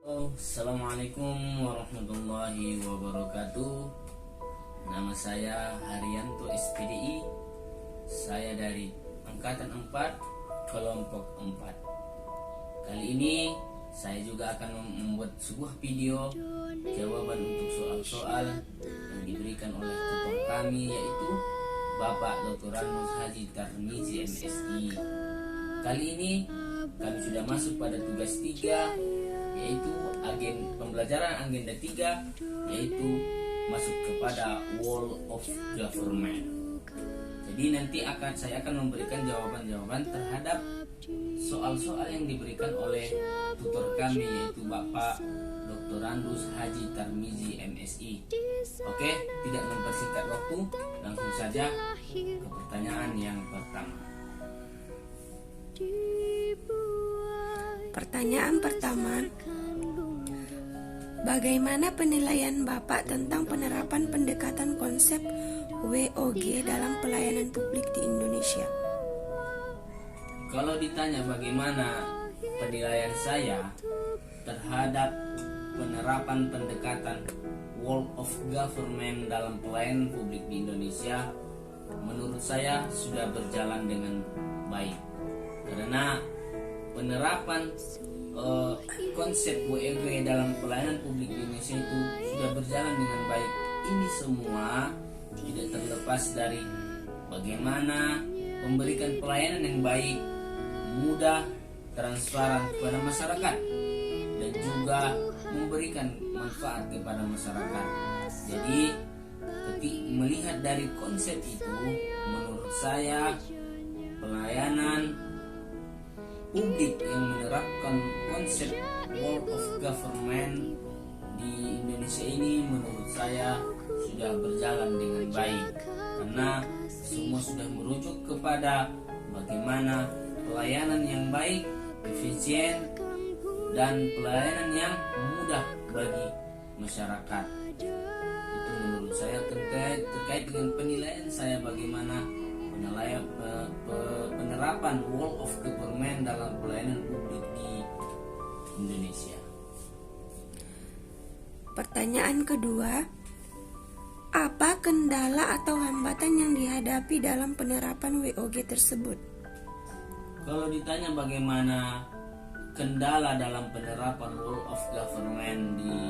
Assalamualaikum warahmatullahi wabarakatuh. Nama saya Haryanto SPDI. Saya dari Angkatan 4, Kelompok 4. Kali ini saya juga akan membuat sebuah video jawaban untuk soal-soal yang diberikan oleh tutor kami, yaitu Bapak Dr. Ranus Haji Tarmizi MSI. Kali ini kami sudah masuk pada tugas 3, yaitu pembelajaran agenda 3, yaitu masuk kepada Wall of Government. Jadi nanti saya akan memberikan jawaban-jawaban terhadap soal-soal yang diberikan oleh tutor kami, yaitu Bapak Dr. Ranus Haji Tarmizi MSI. Oke, tidak mempersingkat waktu, langsung saja ke pertanyaan yang pertama. Pertanyaan pertama, bagaimana penilaian Bapak tentang penerapan pendekatan konsep WOG dalam pelayanan publik di Indonesia? Kalau ditanya bagaimana penilaian saya terhadap penerapan pendekatan Wall of Government dalam pelayanan publik di Indonesia, menurut saya sudah berjalan dengan baik. Karena penerapan konsep WOG dalam pelayanan publik di Indonesia itu sudah berjalan dengan baik. Ini semua tidak terlepas dari bagaimana memberikan pelayanan yang baik, mudah, transparan kepada masyarakat, dan juga memberikan manfaat kepada masyarakat. Jadi ketika melihat dari konsep itu, menurut saya pelayanan publik yang menerapkan konsep Wall of Government di Indonesia ini menurut saya sudah berjalan dengan baik, karena semua sudah merujuk kepada bagaimana pelayanan yang baik, efisien, dan pelayanan yang mudah bagi masyarakat. Itu menurut saya terkait dengan penilaian saya bagaimana penerapan Wall of Government dalam pelayanan publik di Indonesia. Pertanyaan kedua, apa kendala atau hambatan yang dihadapi dalam penerapan WOG tersebut? Kalau ditanya bagaimana kendala dalam penerapan Wall of Government di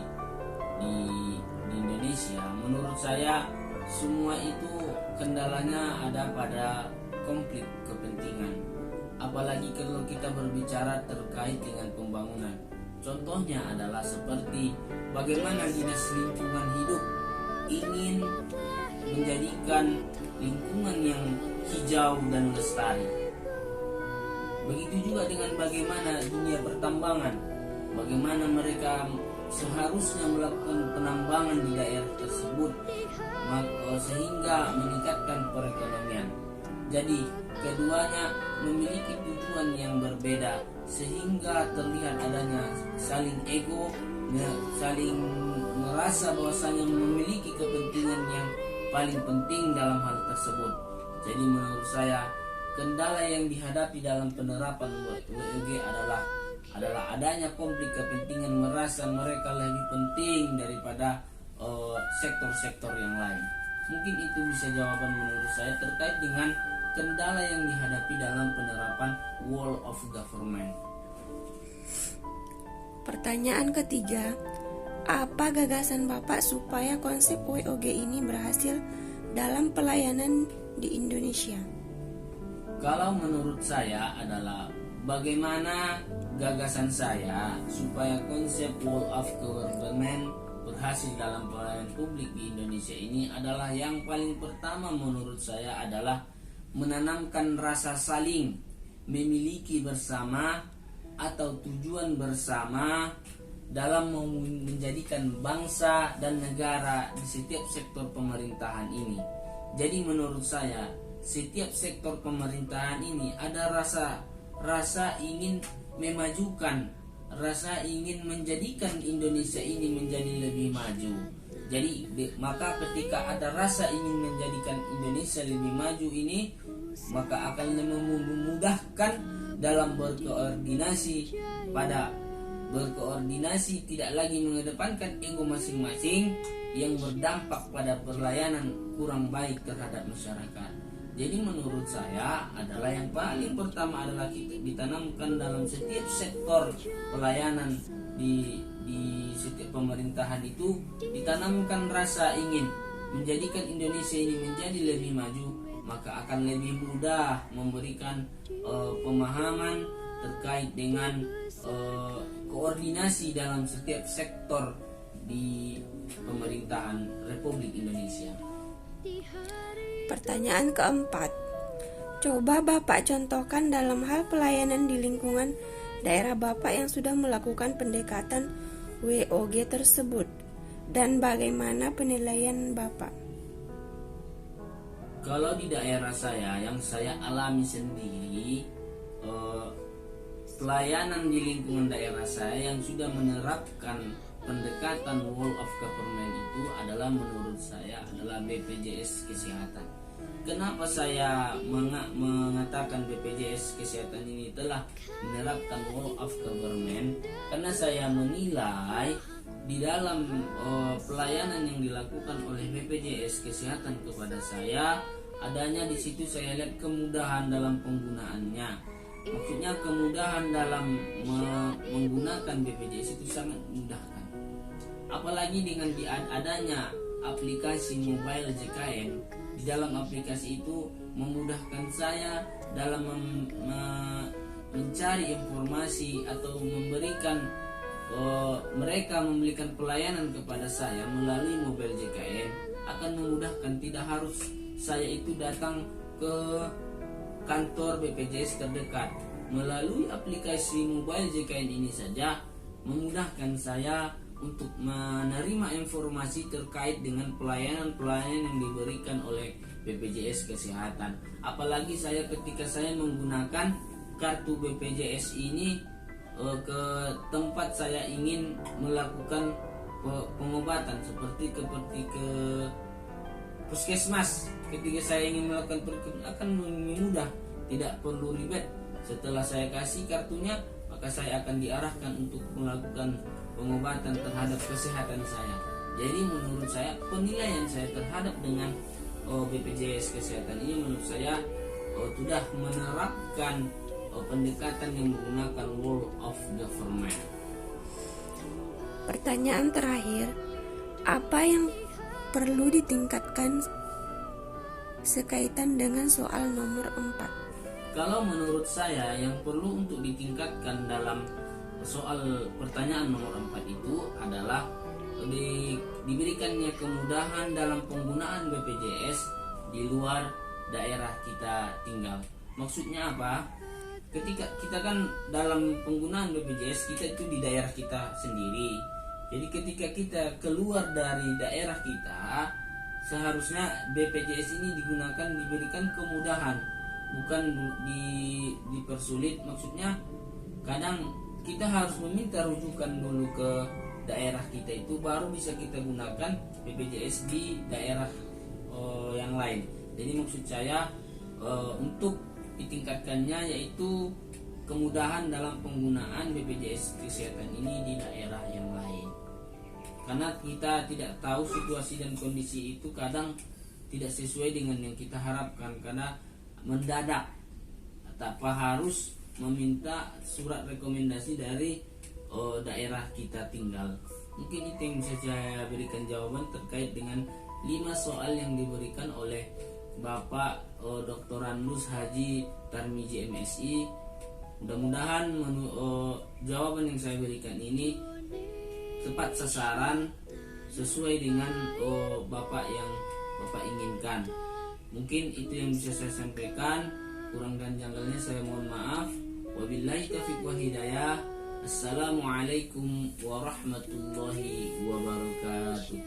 Indonesia, menurut saya semua itu kendalanya ada pada konflik kepentingan. Apalagi kalau kita berbicara terkait dengan pembangunan. Contohnya adalah seperti bagaimana Dinas Lingkungan Hidup ingin menjadikan lingkungan yang hijau dan lestari. Begitu juga dengan bagaimana dunia pertambangan, bagaimana mereka seharusnya melakukan penambangan di daerah tersebut sehingga meningkatkan perekonomian. Jadi keduanya memiliki tujuan yang berbeda sehingga terlihat adanya saling ego, saling merasa bahwasanya memiliki kepentingan yang paling penting dalam hal tersebut. Jadi menurut saya kendala yang dihadapi dalam penerapan WOG adalah adanya konflik kepentingan, merasa mereka lebih penting daripada sektor-sektor yang lain. Mungkin itu bisa jawaban menurut saya terkait dengan kendala yang dihadapi dalam penerapan Wall of Government. Pertanyaan ketiga, apa gagasan Bapak supaya konsep WOG ini berhasil dalam pelayanan di Indonesia? Kalau menurut saya adalah bagaimana gagasan saya supaya konsep Wall of Government berhasil dalam pelayanan publik di Indonesia ini adalah yang paling pertama menurut saya adalah menanamkan rasa saling memiliki bersama atau tujuan bersama dalam menjadikan bangsa dan negara di setiap sektor pemerintahan ini. Jadi menurut saya setiap sektor pemerintahan ini ada rasa ingin memajukan, rasa ingin menjadikan Indonesia ini menjadi lebih maju. Jadi maka ketika ada rasa ingin menjadikan Indonesia lebih maju ini, maka akan memudahkan dalam berkoordinasi tidak lagi mengedepankan ego masing-masing yang berdampak pada pelayanan kurang baik terhadap masyarakat. Jadi menurut saya adalah yang paling pertama adalah kita ditanamkan dalam setiap sektor pelayanan di setiap pemerintahan itu, ditanamkan rasa ingin menjadikan Indonesia ini menjadi lebih maju, maka akan lebih mudah memberikan pemahaman terkait dengan koordinasi dalam setiap sektor di pemerintahan Republik Indonesia. Pertanyaan keempat, coba Bapak contohkan dalam hal pelayanan di lingkungan daerah Bapak yang sudah melakukan pendekatan WOG tersebut, dan bagaimana penilaian Bapak? Kalau di daerah saya yang saya alami sendiri, pelayanan di lingkungan daerah saya yang sudah menerapkan pendekatan whole of government itu adalah menurut saya adalah BPJS Kesehatan. Kenapa saya mengatakan BPJS Kesehatan ini telah menerapkan whole of government? Karena saya menilai di dalam pelayanan yang dilakukan oleh BPJS Kesehatan kepada saya, adanya di situ saya lihat kemudahan dalam penggunaannya. Maksudnya kemudahan dalam menggunakan BPJS itu sangat memudahkan. Apalagi dengan adanya aplikasi mobile JKN, di dalam aplikasi itu memudahkan saya dalam mencari informasi atau memberikan mereka memberikan pelayanan kepada saya melalui mobile JKN, akan memudahkan. Tidak harus saya itu datang ke kantor BPJS terdekat. Melalui aplikasi mobile JKN ini saja memudahkan saya untuk menerima informasi terkait dengan pelayanan-pelayanan yang diberikan oleh BPJS Kesehatan. Apalagi saya ketika saya menggunakan kartu BPJS ini ke tempat saya ingin melakukan pengobatan seperti ke puskesmas. Ketika saya ingin melakukan akan mudah, tidak perlu ribet. Setelah saya kasih kartunya, maka saya akan diarahkan untuk melakukan pengobatan terhadap kesehatan saya. Jadi menurut saya penilaian saya terhadap dengan BPJS Kesehatan ini menurut saya sudah menerapkan pendekatan yang menggunakan whole of government. Pertanyaan terakhir, apa yang perlu ditingkatkan sekaitan dengan soal nomor 4? Kalau menurut saya yang perlu untuk ditingkatkan dalam soal pertanyaan nomor 4 itu adalah diberikannya kemudahan dalam penggunaan BPJS di luar daerah kita tinggal. Maksudnya apa? Ketika kita kan dalam penggunaan BPJS kita itu di daerah kita sendiri. Jadi ketika kita keluar dari daerah kita, seharusnya BPJS ini diberikan kemudahan, bukan dipersulit. Maksudnya kadang kita harus meminta rujukan dulu ke daerah kita itu, baru bisa kita gunakan BPJS di daerah yang lain. Jadi maksud saya untuk ditingkatkannya yaitu kemudahan dalam penggunaan BPJS Kesehatan ini di daerah yang lain. Karena kita tidak tahu situasi dan kondisi itu kadang tidak sesuai dengan yang kita harapkan, karena mendadak tanpa harus meminta surat rekomendasi dari daerah kita tinggal. Mungkin itu yang bisa saya berikan jawaban terkait dengan 5 soal yang diberikan oleh Bapak Dr. Randus Haji Tarmizi MSI. Mudah-mudahan jawaban yang saya berikan ini tepat sasaran, sesuai dengan Bapak yang Bapak inginkan. Mungkin itu yang bisa saya sampaikan. Kurang dan janggalnya saya mohon maaf. Wabillahi taufiq wa hidayah. Assalamualaikum warahmatullahi wabarakatuh.